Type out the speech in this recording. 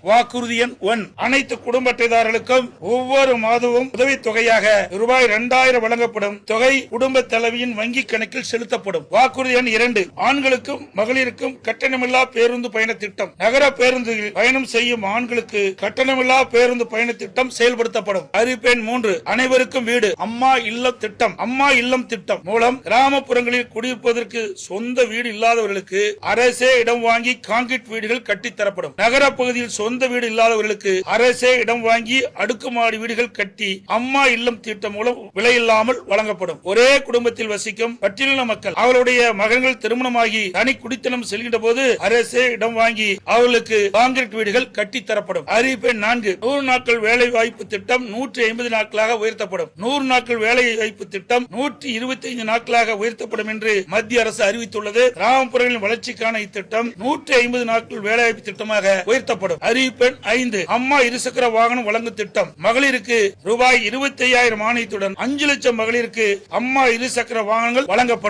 வாக்குறுதி எண் 1, அனைத்து குடும்ப அட்டைதாரர்களுக்கும் ஒவ்வொரு மாதமும் உதவித்தொகையாக ரூபாய் 2000 வழங்கப்படும். தொகை குடும்ப தலைவியின் வங்கி கணக்கில் செலுத்தப்படும். வாக்குறுதி எண் 2, ஆண்களுக்கும் மகளிருக்கும் கட்டணமில்லா பேருந்து பயண திட்டம். நகர பேருந்துகளில் பயணம் செய்யும் ஆண்களுக்கு கட்டணமில்லா பேருந்து பயண திட்டம் செயல்படுத்தப்படும். அறிவிப்பு எண் 3, அனைவருக்கும் வீடு. அம்மா இல்லம் திட்டம். அம்மா இல்லம் திட்டம் மூலம் கிராமப்புறங்களில் குடியிருப்பதற்கு சொந்த வீடு இல்லாதவர்களுக்கு அரசே இடம் வாங்கி கான்கிரீட் வீடுகள் கட்டித்தரப்படும். நகர பகுதியில் சொந்த வீடு இல்லாதவர்களுக்கு அரசே இடம் வாங்கி அடுக்குமாடி வீடுகள் கட்டி அம்மா இல்லம் திட்டம் மூலம் விலையில்லாமல் வழங்கப்படும். ஒரே குடும்பத்தில் வசிக்கும் பட்டியலின மக்கள் அவர்களுடைய மகன்கள் திருமணமாகி தனி குடித்தனம் செல்கின்ற போது அரசே இடம் வாங்கி அவர்களுக்கு கான்கிரீட் வீடுகள் கட்டித்தரப்படும். அறிவிப்பு 4, 100 நாட்கள் வேலை வாய்ப்பு திட்டம் 150 நாட்களாக உயர்த்தப்படும். 100 நாட்கள் வேலை வாய்ப்பு திட்டம் 125 நாட்களாக உயர்த்தப்படும் என்று மத்திய அரசு அறிவித்துள்ளது. கிராமப்புறங்களின் வளர்ச்சிக்கான இத்திட்டம் 150 நாட்கள் வேலைவாய்ப்பு திட்டமாக உயர்த்தப்படும். அறிவிப்பு 5, அம்மா இருசக்கர வாகனம் வழங்கும் திட்டம். மகளிருக்கு ரூபாய் 25,000 மானியத்துடன் 5 லட்சம் மகளிருக்கு அம்மா இருசக்கர வாகனங்கள் வழங்கப்படும்.